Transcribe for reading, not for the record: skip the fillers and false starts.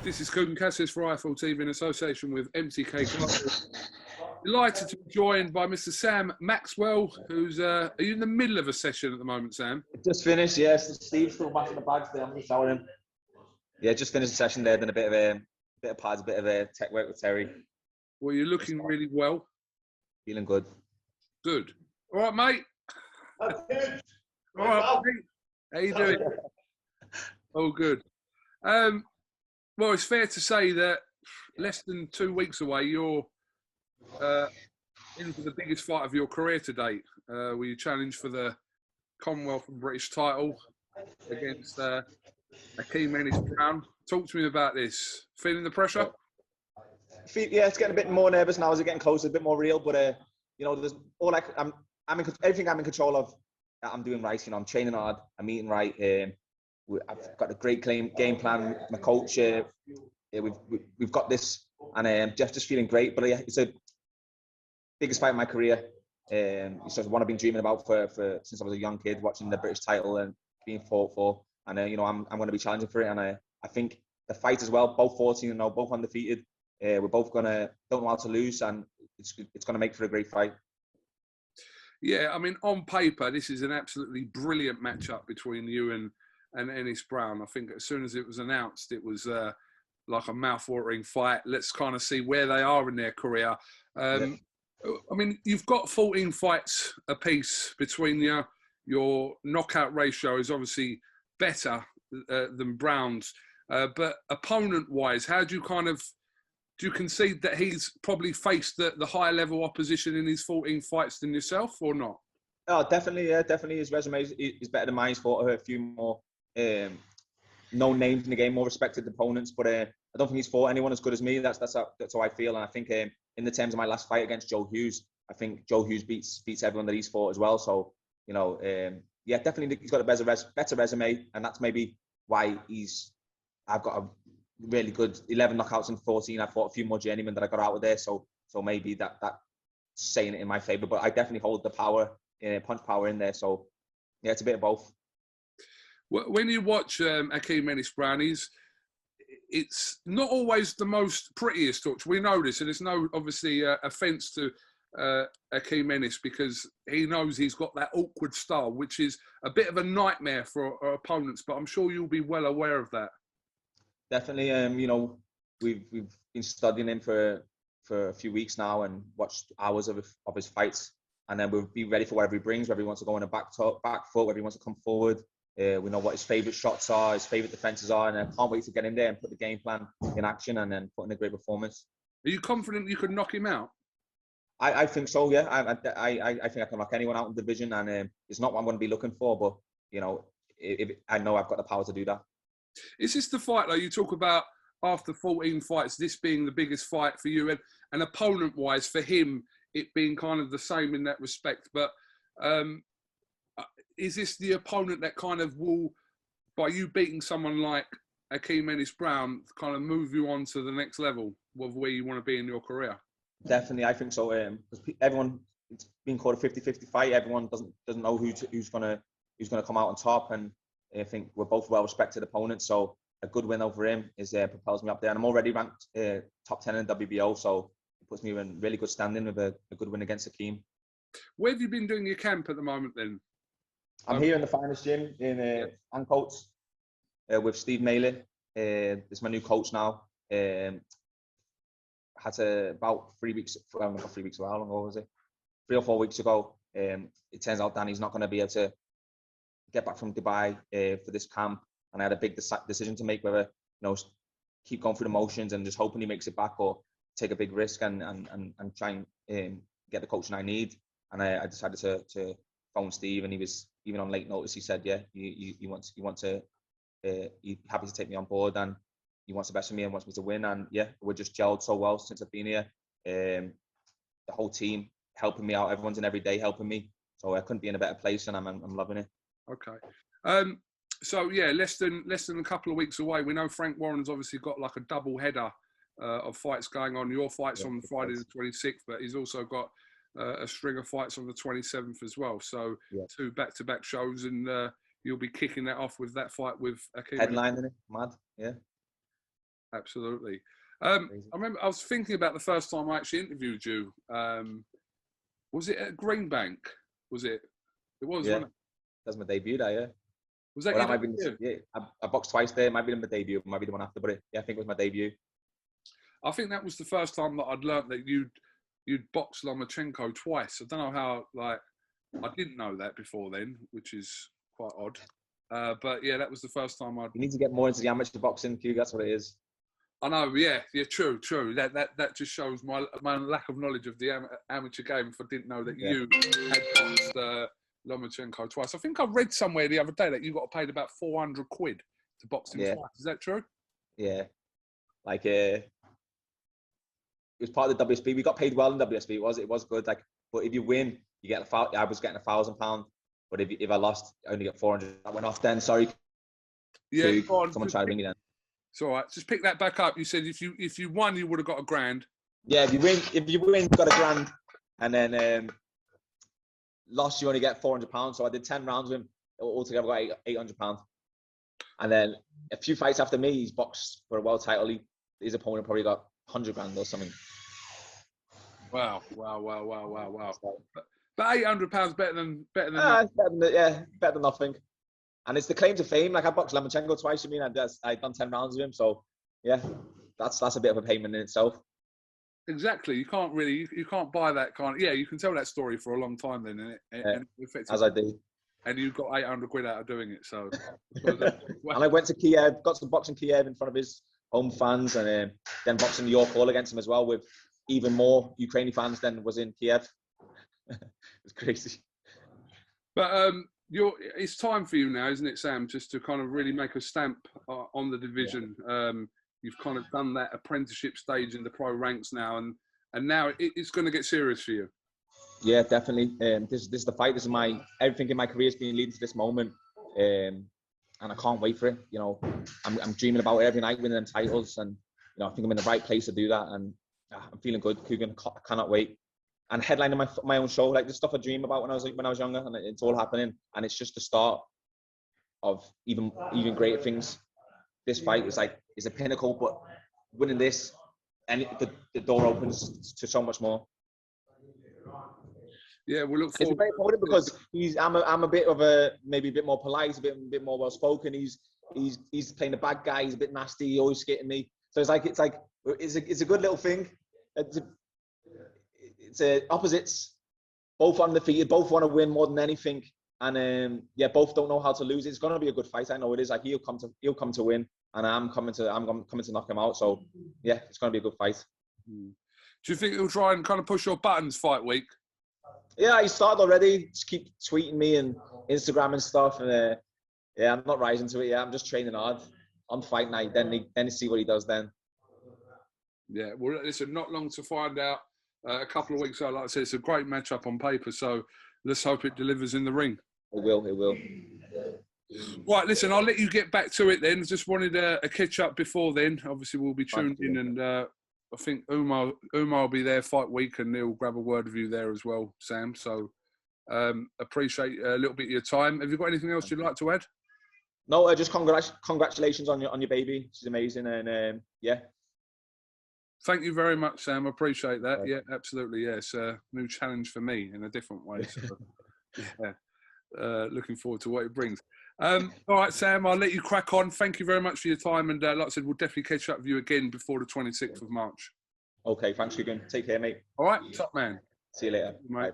This is KUGAN CASSIUS for IFL TV in association with MTK Global. Delighted to be joined by Mr. Sam Maxwell, who's, are you in the middle of a session at the moment, Sam? Just finished, yes. Steve's still back in the bags there. I'm just showering him. Yeah, just finished the session there, done a bit of pads, a bit of tech work with Terry. Well, you're looking really well. Feeling good. Good. All right, mate. All right, mate. How you doing? Oh, good. Well, it's fair to say that less than 2 weeks away, you're in for the biggest fight of your career to date. Where you challenged for the Commonwealth and British title against Ennis Brown. Talk to me about this. Feeling the pressure? Yeah, it's getting a bit more nervous now as it's getting closer, a bit more real. But you know, there's all like everything I'm in control of. I'm doing right. You know, I'm training hard. I'm eating right. I've got a great game plan. My coach, we've got this, and Jeff's just feeling great. But yeah, it's the biggest fight of my career. It's just one I've been dreaming about for since I was a young kid, watching the British title and being fought for. And you know, I'm going to be challenging for it. And I think the fight as well, both 14-0, both undefeated. We're both don't know how to lose, and it's going to make for a great fight. Yeah, I mean, on paper, this is an absolutely brilliant matchup between you and Ennis Brown. I think as soon as it was announced, it was like a mouth-watering fight. Let's kind of see where they are in their career. I mean, you've got 14 fights apiece between you. Your knockout ratio is obviously better than Brown's. But opponent-wise, how do you concede that he's probably faced the higher level opposition in his 14 fights than yourself, or not? Oh, definitely, yeah, definitely. His resume is better than mine. He's fought a few more known names in the game, more respected opponents. But I don't think he's fought anyone as good as me. That's how I feel. And I think in the terms of my last fight against Joe Hughes, I think Joe Hughes beats everyone that he's fought as well. So you know, yeah, definitely he's got a better resume, and that's maybe why I've got a really good 11 knockouts in 14. I fought a few more journeymen that I got out of there, so maybe that's saying it in my favor. But I definitely hold the power, punch power in there. So yeah, it's a bit of both. When you watch Ennis Brown, it's not always the most prettiest touch. We know this, and it's no obviously offence to Ennis, because he knows he's got that awkward style, which is a bit of a nightmare for our opponents. But I'm sure you'll be well aware of that. Definitely, you know, we've been studying him for a few weeks now and watched hours of his fights, and then we'll be ready for whatever he brings, whether he wants to go on a back foot, whether he wants to come forward. We know what his favourite shots are, his favourite defences are, and I can't wait to get in there and put the game plan in action and then put in a great performance. Are you confident you could knock him out? I think so, yeah. I think I can knock anyone out in the division, and it's not what I'm going to be looking for, but you know, I know I've got the power to do that. Is this the fight, like you talk about, after 14 fights, this being the biggest fight for you, and opponent-wise for him, it being kind of the same in that respect? But is this the opponent that kind of will, by you beating someone like Ennis Brown, kind of move you on to the next level of where you want to be in your career? Definitely, I think so. Because everyone, it's been called a 50-50 fight. Everyone doesn't know who's gonna come out on top, and I think we're both well-respected opponents. So a good win over him propels me up there, and I'm already ranked top 10 in WBO, so it puts me in really good standing with a good win against Akeem. Where have you been doing your camp at the moment then? I'm here in the Finest Gym in Ancoats with Steve Malin. It's my new coach now. Had to about 3 weeks, well, not 3 weeks ago, how long ago was it? 3 or 4 weeks ago. It turns out Danny's not going to be able to get back from Dubai for this camp, and I had a big decision to make, whether keep going through the motions and just hoping he makes it back, or take a big risk and try and get the coaching I need. And I decided to phone Steve, and he was, even on late notice, he said, yeah, he's happy to take me on board, and he wants the best of me and wants me to win. And yeah, we're just gelled so well since I've been here. The whole team helping me out, everyone's in every day helping me, so I couldn't be in a better place, and I'm loving it. Okay. So yeah, less than a couple of weeks away. We know Frank Warren's obviously got like a double header of fights going on. Your fight's on Friday the 26th, but he's also got a string of fights on the 27th as well. So 2 back-to-back shows, and you'll be kicking that off with that fight with Akeem. Headlining it, mad, yeah. Absolutely. I remember I was thinking about the first time I actually interviewed you. Was it at Greenbank? Was it? It was, Yeah. wasn't it? That's my debut there, yeah. Was that Well, your that might debut? be, yeah, I boxed twice there. It might be my debut, it might be the one after, but yeah, I think it was my debut. I think that was the first time that I'd learnt that you'd boxed Lomachenko twice. I don't know how, like, I didn't know that before then, which is quite odd. But yeah, that was the first time I'd. You need to get more into the amateur boxing, Q. That's what it is. I know, yeah, true. That just shows my lack of knowledge of the amateur game. If I didn't know that you had boxed Lomachenko twice, I think I read somewhere the other day that you got paid about 400 quid to box him twice. Is that true? Yeah, like it was part of the WSB. We got paid well in WSB. It was good. Like, but if you win, you get I was getting £1,000, but if I lost, I only get 400. I went off then. Sorry. Yeah, someone tried to ring me then. It's all right. Just pick that back up. You said if you won, you would have got £1,000. Yeah, if you win, you got £1,000, and then lost, you only get £400. So I did 10 rounds with him. Altogether, I got £800. And then a few fights after me, he's boxed for a world title. His opponent probably got 100 grand or something. Wow. But £800 better than better than nothing. And it's the claim to fame. Like, I boxed Lomachenko twice. I mean, I've done 10 rounds with him. So yeah, that's a bit of a payment in itself. Exactly. You can't buy that kind. Yeah, you can tell that story for a long time then, and as I do. And you got 800 quid out of doing it. So. And I went to Kiev, got some boxing Kiev in front of his home fans, and then boxing New York Hall against him as well, with even more Ukrainian fans than was in Kiev. It was crazy. But it's time for you now, isn't it, Sam? Just to kind of really make a stamp on the division. Yeah. You've kind of done that apprenticeship stage in the pro ranks now, and now it's going to get serious for you. Yeah, definitely. This is the fight. This is everything in my career has been leading to this moment, and I can't wait for it. You know, I'm dreaming about it every night, winning them titles, and you know, I think I'm in the right place to do that, and I'm feeling good. KUGAN, cannot wait. And headlining my own show, like the stuff I dreamed about when I was younger, and it's all happening, and it's just the start of even greater things. This fight is a pinnacle, but winning this, and the door opens to so much more. Yeah, we'll look forward. It's very important because I'm a bit of maybe a bit more polite, a bit more well spoken. He's playing the bad guy. He's a bit nasty. He always skating me. So it's a good little thing. It's opposites, both undefeated, both want to win more than anything, and both don't know how to lose. It's going to be a good fight. I know it is. Like, he'll come to win, and I'm coming to knock him out. So yeah, it's going to be a good fight. Do you think he'll try and kind of push your buttons fight week? Yeah, he started already. Just keep tweeting me and Instagram and stuff, and I'm not rising to it. Yeah, I'm just training hard on fight night. Then see what he does then. Yeah, well, listen, not long to find out. A couple of weeks ago, like I said, it's a great matchup on paper, so let's hope it delivers in the ring. It will. Right, listen, I'll let you get back to it then. Just wanted a catch-up before then. Obviously, we'll be tuned in, and I think Umar will be there fight week, and he'll grab a word of you there as well, Sam. So appreciate a little bit of your time. Have you got anything else you'd like to add? No, just congratulations on your baby. She's amazing, and yeah. Thank you very much, Sam. I appreciate that. Yeah, absolutely. Yeah, it's a new challenge for me in a different way. So, yeah, looking forward to what it brings. All right, Sam, I'll let you crack on. Thank you very much for your time. And like I said, we'll definitely catch up with you again before the 26th of March. Okay, thanks, KUGAN. Take care, mate. All right, top man. See you later. Bye.